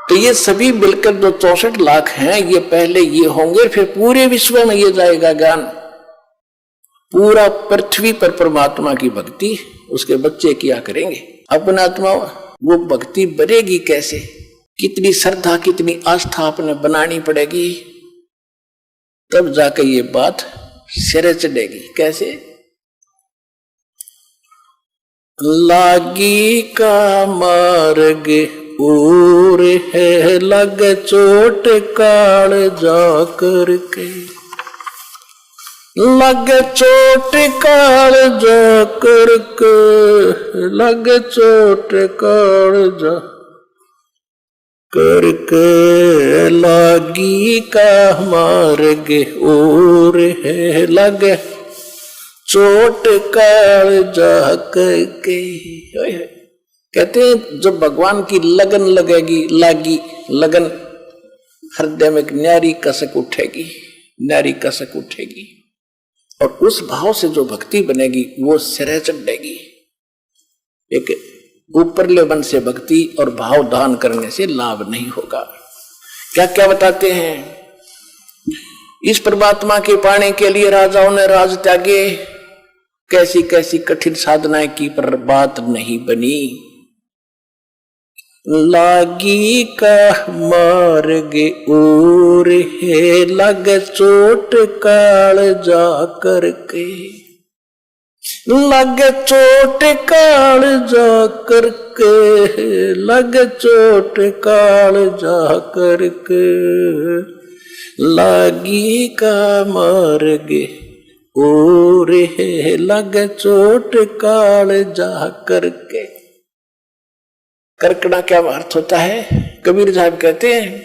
तो ये सभी मिलकर जो 64 लाख हैं, ये पहले ये होंगे, फिर पूरे विश्व में ये जाएगा ज्ञान। पूरा पृथ्वी पर परमात्मा की भक्ति उसके बच्चे किया करेंगे। अपना आत्मा वो भक्ति बढ़ेगी कैसे? कितनी श्रद्धा, कितनी आस्था अपने बनानी पड़ेगी, तब जाकर ये बात सिरे चढ़ेगी। कैसे? लागी का मार्ग और है, लग चोट काल जा करके, लग चोट काल जा करके, लग चोट काल जा करके, लागी का मार्ग और है, लग चोट काल जा करके। कहते हैं जब भगवान की लगन लगेगी, लागी लगन, हृदय में एक न्यारी कसक उठेगी, न्यारी कसक उठेगी, और उस भाव से जो भक्ति बनेगी वो सिरे चढ़ेगी। एक ऊपरले मन से भक्ति और भाव दान करने से लाभ नहीं होगा। क्या क्या बताते हैं? इस परमात्मा के पाने के लिए राजाओं ने राज त्यागे, कैसी कैसी कठिन साधनाएं की, पर बात नहीं बनी। लागी का मार्ग और है, लग चोट काल जा करके, लग चोट काल जा करके, लग चोट काल जा करके, लागी का मार्ग और है, लग चोट काल जा करके। करकड़ा क्या अर्थ होता है? कबीर साहब कहते हैं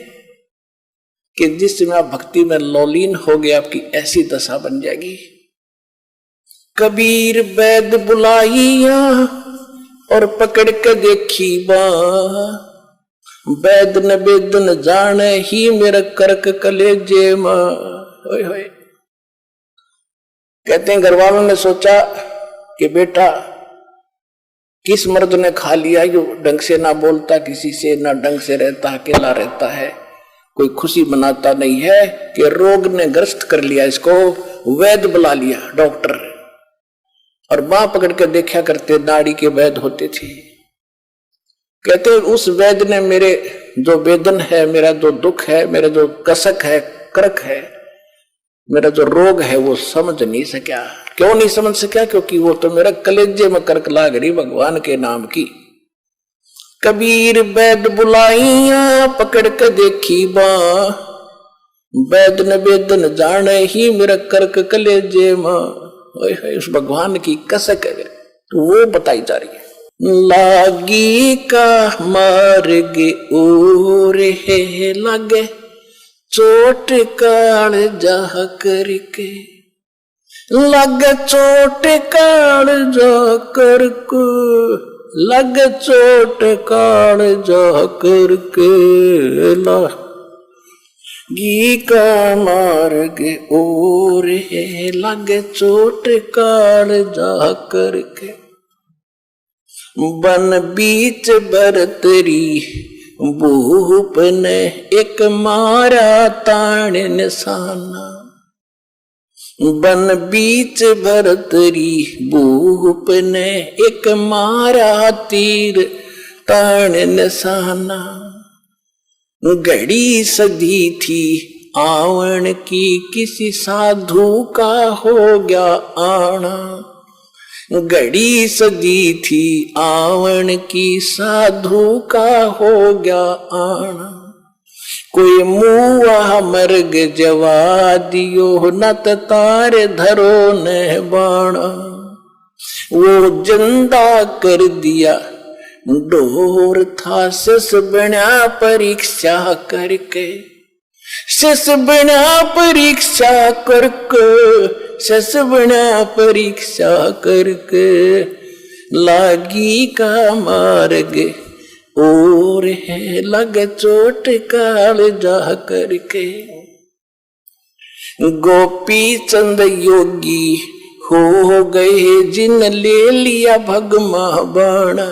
कि जिस समय आप भक्ति में लौलीन हो गए, आपकी ऐसी दशा बन जाएगी। कबीर वैद बुलाइया और पकड़ के देखी बाँ, वैद न वेद न जाने ही मेरा करक कलेजे माँ। होय होय। कहते हैं घर वालों ने सोचा कि बेटा किस मर्द ने खा लिया, यो ढंग से ना बोलता किसी से, ना ढंग से रहता, अकेला रहता है, कोई खुशी मनाता नहीं है, कि रोग ने ग्रस्त कर लिया इसको। वैद बुला लिया, डॉक्टर, और बाँ पकड़ के देखा करते, नाड़ी के वैद होते थे। कहते उस वैद ने मेरे जो वेदन है, मेरा जो दुख है, मेरा जो कसक है, करक है, मेरा जो रोग है, वो समझ नहीं सका। क्यों नहीं समझ सका? क्योंकि वो तो मेरा कलेजे में करक लाग रही भगवान के नाम की। कबीर वैद बुलाइया पकड़ के देखी बाँ, वैद न वेदन जाने ही मेरा करक कलेजे माँ। उस भगवान की कसक है, तो वो बताई जा रही है। लागी का मार्ग और है, लगे चोट काल जा करके, लग चोट काल जा करके, लग चोट काल जा करके, लागी का मार्ग और है, लग चोट काल जा करके। बन बीच भरतरी भूप ने एक मारा ताण निशाना, बन बीच भरतरी भूप ने एक मारा तीर ताण निशाना। घड़ी सदी थी आवन की, किसी साधु का हो गया आना। घड़ी सदी थी आवन की, साधु का हो गया आना। कोई मुआ मर्ग जवा दियो, नत तारे धरो न बाणा। वो जिंदा कर दिया डोर था, सस बना परीक्षा करके, सस बना परीक्षा करके, सस बना परीक्षा करके। लागी का मार्ग और है, लग चोट काल जा करके। गोपी चंद योगी हो गए, जिन ले लिया भगमा बाणा।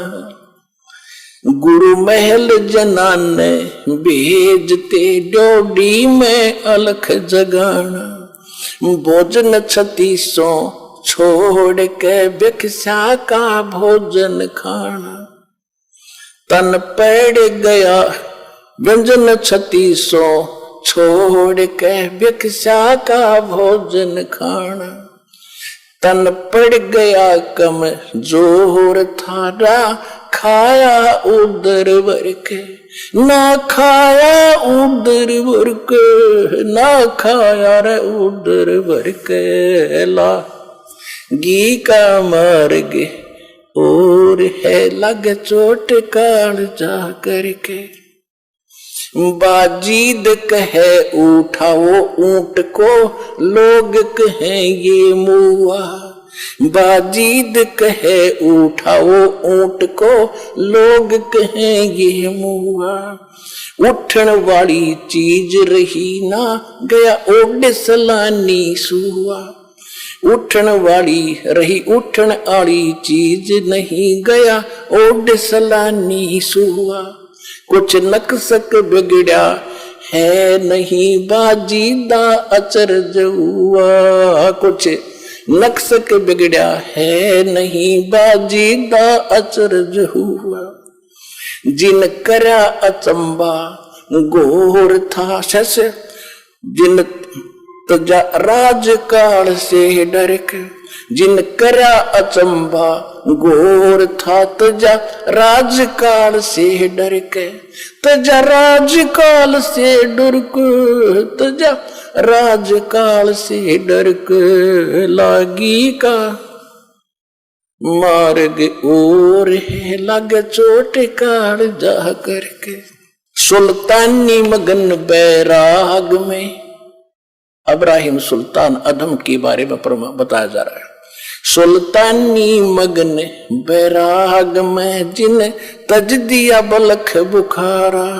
गुरु महल जनाने भेजते डोडी में अलख जगाना। भोजन 3600 छोड़ के भिक्षा का भोजन खाना। तन पड़ गया व्यंजन 3600 छोड़ के भिक्षा का भोजन खाना। तन पड़ गया कम जोर थारा खाया उदर भर के, ना खाया उदर भर के, ना खाया रे उदर भर के। लागी का मार्ग और है लग चोट काल जा करके। बाजीद कहे उठाओ ऊंट को, लोग कहें ये मुआ। बाजीद कहे उठाओ ऊंट को, लोग कहें ये मुआ। उठन वाली चीज रही ना, गया ओड सलानी सुआ। उठन वाली रही उठन वाली चीज नहीं, गया ओड सलानी सुआ। कुछ नक्सक बिगड़ा है नहीं, बाजीदा अचरज हुआ। कुछ नक्सक बिगड़ा है नहीं, बाजीदा अचरज हुआ। जिन करा अचंबा घोर था शस, जिन तजा राजकाल से डर के। जिन करा अचंबा घोर था तजा राजकाल से डर के। तजा राजकाल से डर के, तजा राजकाल से डर के। लागी का मार्ग और है लग चोट काल जा करके। सुल्तानी मगन बैराग में इब्राहिम सुल्तान अदम के बारे में बताया जा रहा है। सुल्तानी मगन बैराग में जिन तज दिया बलख बुखारा।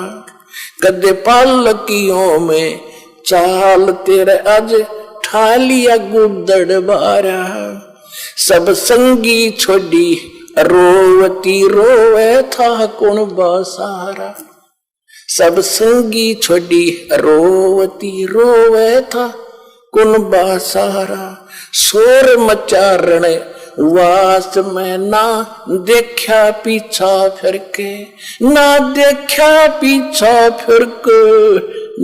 कदे पालकियों में चाल तेरे आज ठालिया गुदड़ बारा। सब संगी छोड़ी रोवती रोवे था कौन बासारा। सब संगी छोड़ी रोवती रोवे था कौन बासारा। शोर मचारण वास में ना देखा पीछा फिर के, ना देखा पीछा फिर के,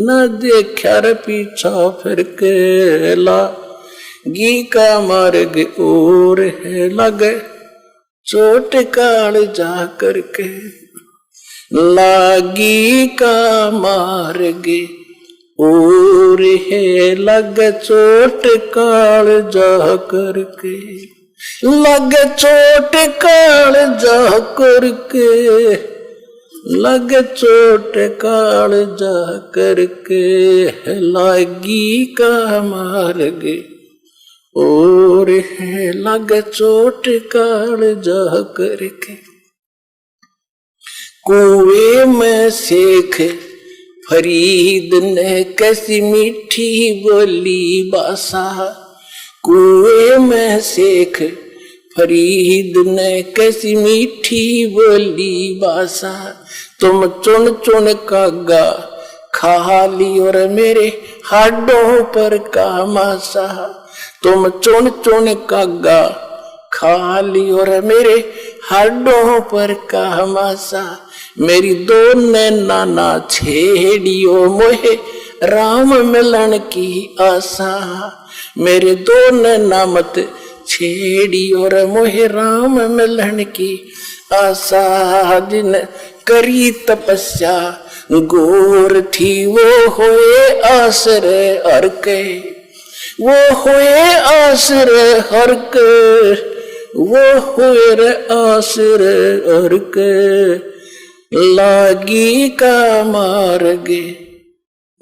ना देखा रे पीछा फिर के। लागी का मार्ग और है लग चोट काल जा करके। लागी का मार्ग और है लग चोट काल जा करके। लग चोट काल जा करके, लग चोट काल जा करके। लागी का मार्ग और है लग चोट काल जा करके। कुएं में शेख फरीद ने कैसी मीठी बोली बासा। कुएं में शेख फरीद ने कैसी मीठी बोली बासा। तुम चुन चुन कागा खा ली और मेरे हाडों पर का मासा। तुम चुन चुन कागा खा ली और मेरे हाडों पर का मासा। मेरी दो नैना ना छेड़ियो मोहे राम मिलन की आशा। मेरे दो नैना मत छेड़ियो रे मोहे राम मिलन की आशा। जिन करी तपस्या गोर थी वो होए आसरे हर के। वो होए आसरे हर के, वो होए रे आसरे हर के। लागी का मार्ग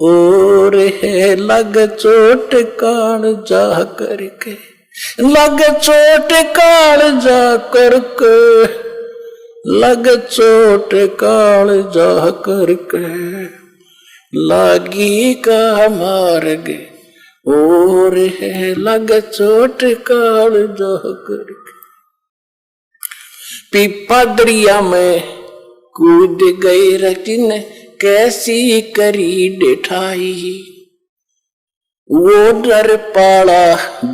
और है लग चोट काल जा करके। लग चोट काल जा करके, लग चोट काल जा करके। लागी का मार्ग और है लग चोट काल जा करके। पीपा दरिया में कूद गए रचिन कैसी करी डेठाई, वो डर पाला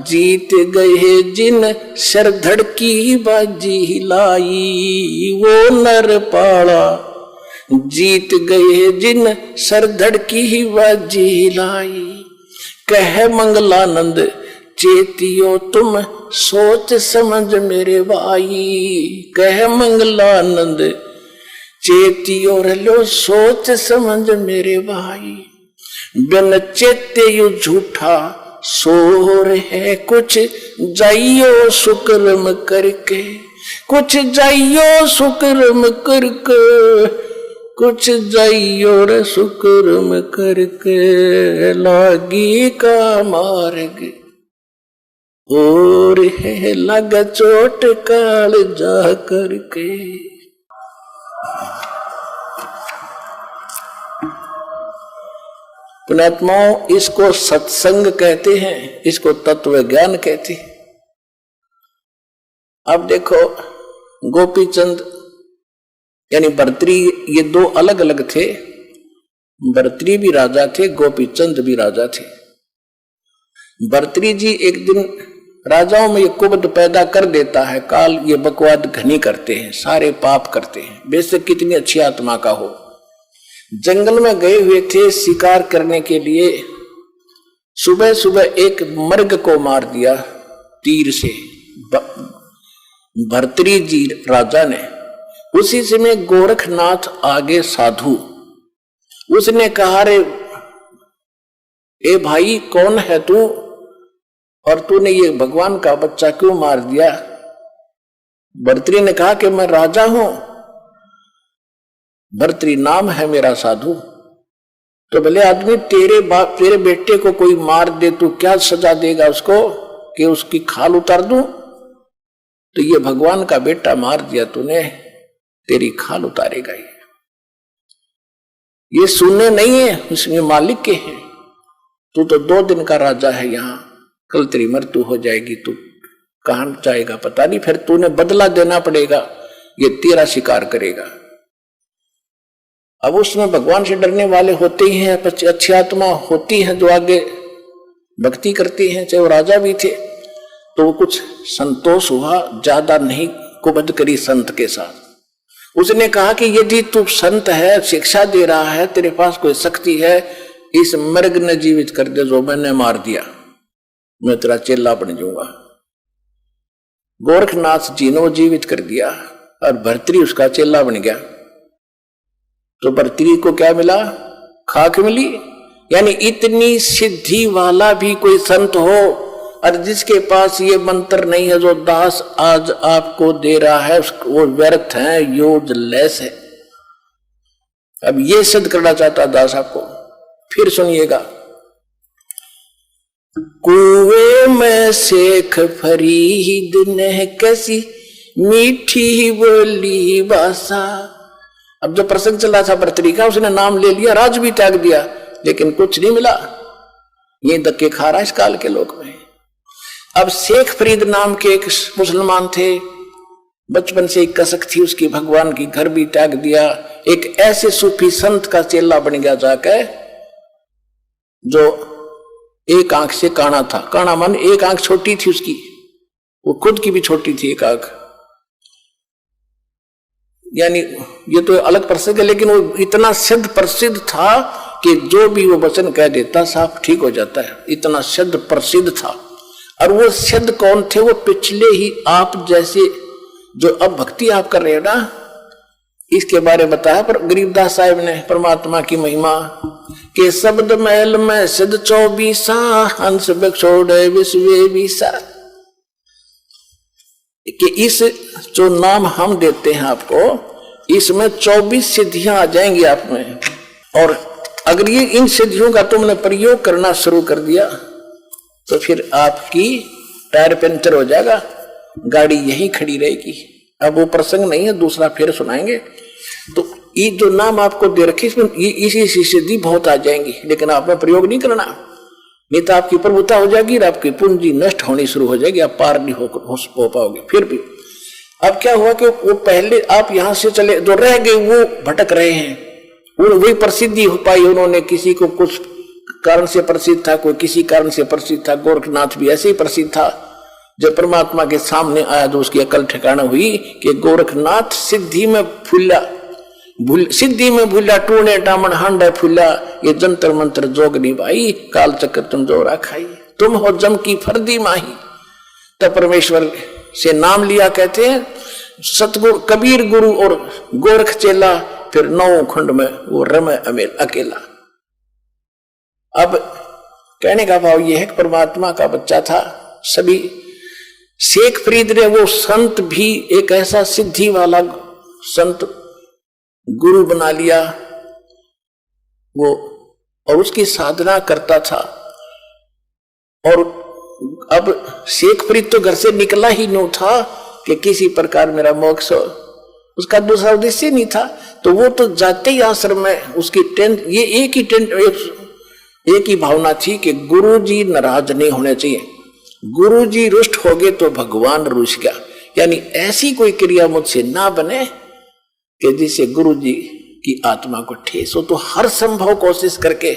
जीत गए जिन सर धड़की बाजी लाई, वो नर पाला जीत गए जिन सर धड़की बाजी लाई। कह मंगलानंद चेतियो तुम सोच समझ मेरे भाई, कह मंगलानंद चेतियो रलो सोच समझ मेरे भाई। बिन चेते यू झूठा सोर है कुछ जाइयो सुकर्म करके, कुछ जाइयो सुकर्म करके, कुछ जाइयो रे सुकर्म करके, लागी का मार्ग और है लगा चोट काल जा करके। पुण्यात्माओं, इसको सत्संग कहते हैं, इसको तत्व ज्ञान कहते हैं। अब देखो, गोपीचंद यानी भर्तृ, ये दो अलग अलग थे। भर्तृ भी राजा थे, गोपीचंद भी राजा थे। भर्तृ जी एक दिन राजाओं में ये कुबद पैदा कर देता है, काल ये बकवाद घनी करते हैं, सारे पाप करते हैं, बेशक कितनी अच्छी आत्मा का हो। जंगल में गए हुए थे शिकार करने के लिए, सुबह सुबह एक मर्ग को मार दिया तीर से भर्तृ जी राजा ने। उसी समय गोरखनाथ आगे साधु, उसने कहा रे ए भाई कौन है तू, और तूने ये भगवान का बच्चा क्यों मार दिया। भर्तृ ने कहा कि मैं राजा हूं, भर्तृ नाम है मेरा साधु। तो भले आदमी तेरे बेटे को कोई मार दे, तू क्या सजा देगा उसको कि उसकी खाल उतार दूं। तो ये भगवान का बेटा मार दिया तूने, तेरी खाल उतारेगा। ये सुनने नहीं है, उसमें मालिक के हैं। तू तो 2 दिन का राजा है यहाँ, कल तेरी मृत्यु हो जाएगी, तू कहां जाएगा पता नहीं, फिर तूने बदला देना पड़ेगा, ये तेरा शिकार करेगा। अब उसमें भगवान से डरने वाले होते ही हैं, अच्छी आत्मा होती हैं जो आगे भक्ति करती हैं, चाहे वो राजा भी थे। तो वो कुछ संतोष हुआ, ज्यादा नहीं कुबद करी संत के साथ। उसने कहा कि यदि तू संत है, शिक्षा दे रहा है, तेरे पास कोई शक्ति है, इस मर्ग ने जीवित कर दे जो मैंने मार दिया, मैं तेरा चेला बन जाऊंगा। गोरखनाथ जी ने वो जीवित कर दिया और भर्तृ उसका चेला बन गया। तो भर्तृ को क्या मिला? खाक मिली। यानी इतनी सिद्धि वाला भी कोई संत हो और जिसके पास ये मंत्र नहीं है जो दास आज आपको दे रहा है, वो व्यर्थ है, यूजलेस है। अब ये सिद्ध करना चाहता दास आपको, फिर सुनिएगा। कुएं में शेख फरीद ने कैसी मीठी बोली भाषा। अब जो प्रसंग चला था भर्तृ का, उसने नाम ले लिया, राज भी त्याग दिया, लेकिन कुछ नहीं मिला। ये धक्के खा रहा इस काल के लोक में। अब शेख फरीद नाम के एक मुसलमान थे, बचपन से एक कसक थी उसकी, भगवान की घर भी त्याग दिया, एक ऐसे सूफी संत का चेला बन गया जाकर, जो एक आंख से काना था। काना मन एक आंख छोटी थी उसकी, वो खुद की भी छोटी थी एक आंख। यानी ये तो अलग प्रसंग है, लेकिन वो इतना सिद्ध प्रसिद्ध था कि जो भी वो वचन कह देता साफ ठीक हो जाता है, इतना सिद्ध प्रसिद्ध था। और वो सिद्ध कौन थे? वो पिछले ही आप जैसे जो अब भक्ति आप कर रहे हो ना, इसके बारे में बताया पर गरीबदास साहिब ने परमात्मा की महिमा के शब्द महल में सिद्ध 24 हंस बक्षोड़े विश्व बीसा। कि इस जो नाम हम देते हैं आपको, इसमें 24 सिद्धियां आ जाएंगी आप में। और अगर ये इन सिद्धियों का तुमने प्रयोग करना शुरू कर दिया तो फिर आपकी टायर पंचर हो जाएगा, गाड़ी यहीं खड़ी रहेगी। अब वो प्रसंग नहीं है, दूसरा फिर सुनाएंगे। तो ये जो नाम आपको दे रखे, इसमें ये इसी सिद्धि बहुत आ जाएंगी, लेकिन आपने प्रयोग नहीं करना, नहीं तो आपकी प्रभुता हो जाएगी और आपकी पूंजी नष्ट होनी शुरू हो जाएगी, आप पार नहीं हो पाओगे। फिर भी अब क्या हुआ कि वो पहले आप यहां से चले जो रह गए वो भटक रहे हैं, वही प्रसिद्धि हो पाई। उन्होंने किसी को कुछ कारण से प्रसिद्ध था, कोई किसी कारण से प्रसिद्ध था। गोरखनाथ भी ऐसे ही प्रसिद्ध था। जब परमात्मा के सामने आया तो उसकी अकल ठिकाना हुई कि गोरखनाथ सिद्धि में फूला, सिद्धि में भूला, टूणे टामन हांडा फूला, ये जंतर मंत्र जोग निभाई, काल चक्र तुम जोरा खाई, तुम हो जम की फर्दी माही। तब परमेश्वर से नाम लिया। कहते हैं सतगुरु कबीर गुरु और गोरख चेला, फिर 9 खंड में वो रमे अमेल अकेला। अब कहने का भाव यह है कि परमात्मा का बच्चा था। सभी शेख फरीद ने वो संत भी एक ऐसा सिद्धि वाला संत गुरु बना लिया वो, और उसकी साधना करता था। और अब शेख फरीद तो घर से निकला ही नहीं था कि किसी प्रकार मेरा मोक्ष हो, उसका दूसरा उद्देश्य नहीं था। तो वो तो जाते ही आश्रम में उसकी टेंट, ये एक ही भावना थी कि गुरुजी नाराज नहीं होने चाहिए, गुरुजी रुष्ट हो गए तो भगवान रुष्ट गया। यानी ऐसी कोई क्रिया मुझसे ना बने कि जिससे गुरुजी की आत्मा को ठेस हो। तो हर संभव कोशिश करके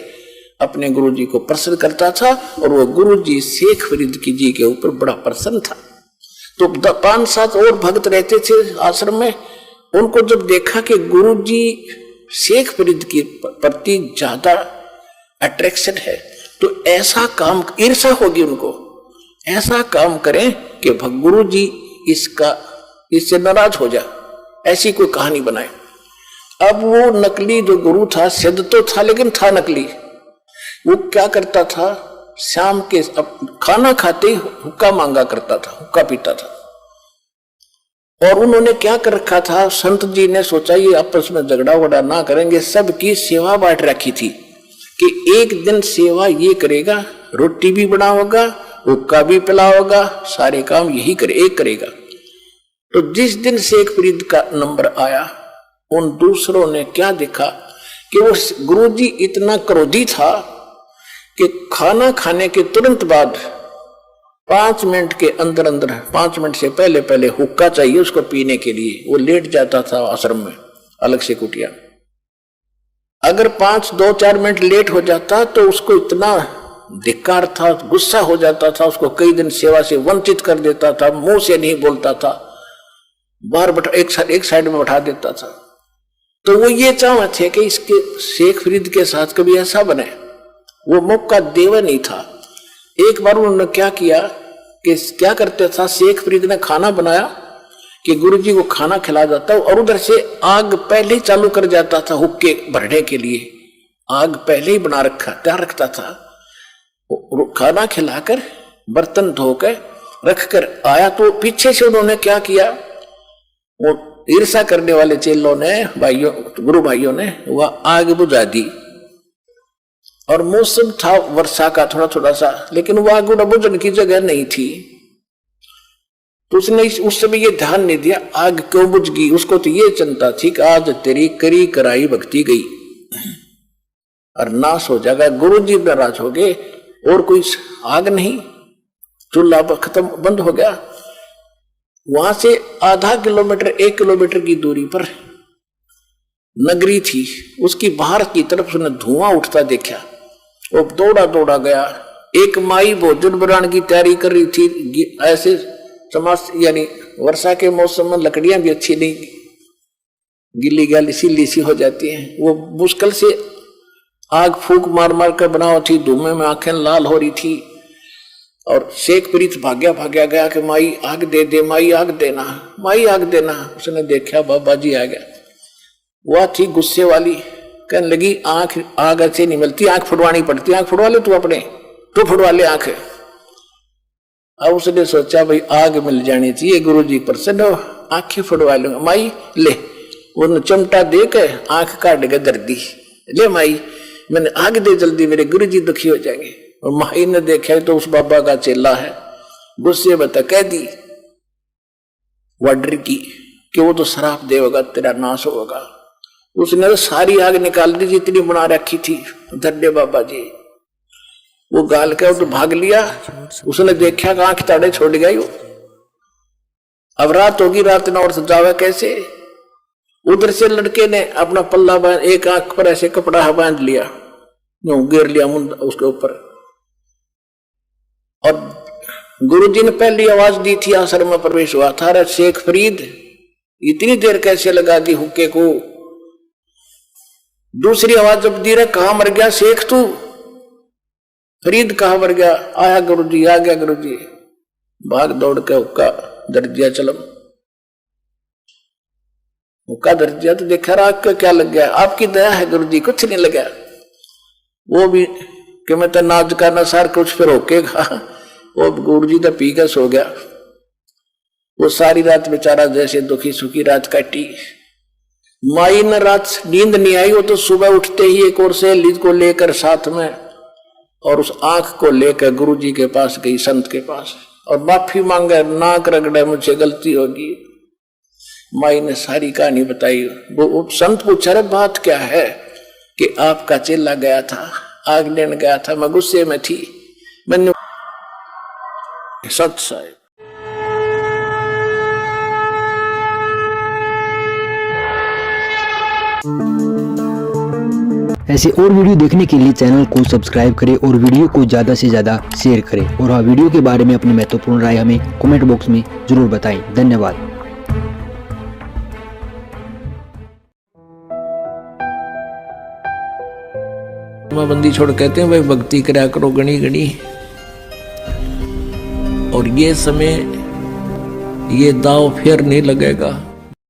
अपने गुरुजी को प्रसन्न करता था, और वो गुरुजी शेख फरीद की जी के ऊपर बड़ा प्रसन्न था। तो 5-7 और भक्त रहते थे आश्रम में। उनको जब देखा कि गुरुजी शेख फरीद के प्रति ज्यादा अट्रैक्शन है, तो ऐसा काम, ईर्षा होगी उनको, ऐसा काम करें कि गुरुजी इससे नाराज हो जाए, ऐसी कोई कहानी बनाए। अब वो नकली जो गुरु था, सिद्ध तो था लेकिन था नकली। वो क्या करता था, शाम के खाना खाते ही हुक्का मांगा करता था, हुक्का पीता था। और उन्होंने क्या कर रखा था, संत जी ने सोचा ये आपस में झगड़ा वगड़ा ना करेंगे, सबकी सेवा बांट रखी थी कि एक दिन सेवा ये करेगा, रोटी भी बनाओगा, हुक्का भी पिलाओगा, सारे काम यही एक करेगा। तो जिस दिन शेख फरीद का नंबर आया, उन दूसरों ने क्या देखा कि वो गुरुजी इतना क्रोधी था कि खाना खाने के तुरंत बाद 5 मिनट के अंदर अंदर, 5 मिनट से पहले पहले हुक्का चाहिए उसको पीने के लिए। वो लेट जाता था आश्रम में अलग से कुटिया। अगर 2-4 मिनट लेट हो जाता तो उसको इतना धिक्कार था, गुस्सा हो जाता था, उसको कई दिन सेवा से वंचित कर देता था, मुंह से नहीं बोलता था, बाहर एक साइड में बैठा देता था। तो वो ये चाहते थे कि इसके शेख फरीद के साथ कभी ऐसा बने, वो मौका देवा नहीं था। एक बार उन्होंने क्या किया कि क्या करते था, शेख फरीद ने खाना बनाया कि गुरुजी को खाना खिला जाता, और उधर से आग पहले ही चालू कर जाता था हुक्के भरने के लिए, आग पहले ही बना रखा तैयार रखता था। खाना खिलाकर बर्तन धोकर रखकर आया तो पीछे से उन्होंने क्या किया, वो ईर्षा करने वाले चेलों ने, भाइयों, गुरु भाइयों ने वह आग बुझा दी। और मौसम था वर्षा का थोड़ा थोड़ा सा, लेकिन वो आग बुझने की जगह नहीं थी। तो उसने उस समय ये ध्यान नहीं दिया आग क्यों बुझ गई। उसको तो ये चिंता थी कि आज तेरी करी कराई भक्ति गई और नाश हो जाएगा, गुरु जी नाराज हो गए, और कोई आग नहीं, चूल्हा खत्म, बंद हो गया। वहां से आधा किलोमीटर 1 किलोमीटर की दूरी पर नगरी थी, उसकी बाहर की तरफ उसने धुआं उठता देखा। वो दौड़ा दौड़ा गया। एक माई भोजन बनाने की तैयारी कर रही थी। ऐसे समाज, यानी वर्षा के मौसम में लकड़ियां भी अच्छी नहीं, गिल्ली गली सी सी हो जाती हैं। वो मुश्किल से आग फूंक मार मार कर बनाओ थी, धुएं में आंखें लाल हो रही थी। और शेख फरीद भाग्या गया कि माई आग दे दे, माई आग देना, माई आग देना। उसने देखा बाबा जी आ गया। वह थी गुस्से वाली, कहने लगी आग अच्छे नहीं मिलती, आंख फुटवानी पड़ती, आंख फुटवा ले तू अपने, तू फुटवा ले आंख। अब उसने सोचा भाई आग मिल जानी चाहिए, गुरु जी प्रसन्न हो, आंखें फुटवा लूंगा। माई ले, उन्होंने चिमटा दे के आंख काट के दर दी, ले माई मैंने आग दे जल्दी, मेरे गुरु जी दुखी हो जाएंगे। और माई ने देखा तो उस बाबा का चेला है, गुस्से बता कह दी वाडर की कि वो तो शराब देगा, तेरा नाश होगा। उसने तो सारी आग निकाल दी जितनी बना रखी थी, धड्डे बाबा जी। वो गाल के तो भाग लिया। उसने देखा कि आंख ताड़े छोड़ गई। अब रात होगी, रात ना और सजावे कैसे। उधर से लड़के ने अपना पल्ला बांध, एक आंख पर ऐसे कपड़ा बांध लिया, गिर लिया मुंड उसके ऊपर। और गुरुजी ने पहली आवाज दी थी, आश्रम में प्रवेश हुआ था, अरे शेख फरीद इतनी देर कैसे लगा दी हुक्के को। दूसरी आवाज जब दी, रहे कहां मर गया शेख तू, फरीद कहां मर गया। आया गुरुजी, आ गया गुरुजी। भाग दौड़ के हुक्का धर दिया चलम। हुक्का धर दिया तो देखा राग का क्या लग गया। आपकी दया है गुरुजी, कुछ नहीं लगा। वो भी कि मैं तो नाज का नसार कुछ फिर होके खा। वो गुरुजी तो पी के सो गया। वो सारी रात बेचारा जैसे दुखी सुखी रात काटी। माई ने रात नींद नहीं आई, वो तो सुबह उठते ही एक और सहेली को लेकर साथ में और उस आंख को लेकर गुरुजी के पास गई, संत के पास, और माफी मांगे, नाक रगड़े, मुझसे गलती होगी। माई ने सारी कहानी बताई। वो संत पूछा, रे बात क्या है? कि आपका चेला गया था, आग लेने गया था, मैं गुस्से में थी, मैंने सच साहिब। ऐसे और वीडियो देखने के लिए चैनल को सब्सक्राइब करें और वीडियो को ज़्यादा से ज़्यादा शेयर करें। और हाँ, वीडियो के बारे में अपनी महत्वपूर्ण राय हमें कमेंट बॉक्स में जरूर बताएं। धन्यवाद। बंदी छोड़ कहते हैं भाई भक्ति करा करो गणी गणी। और ये समय ये दाव फिर नहीं लगेगा।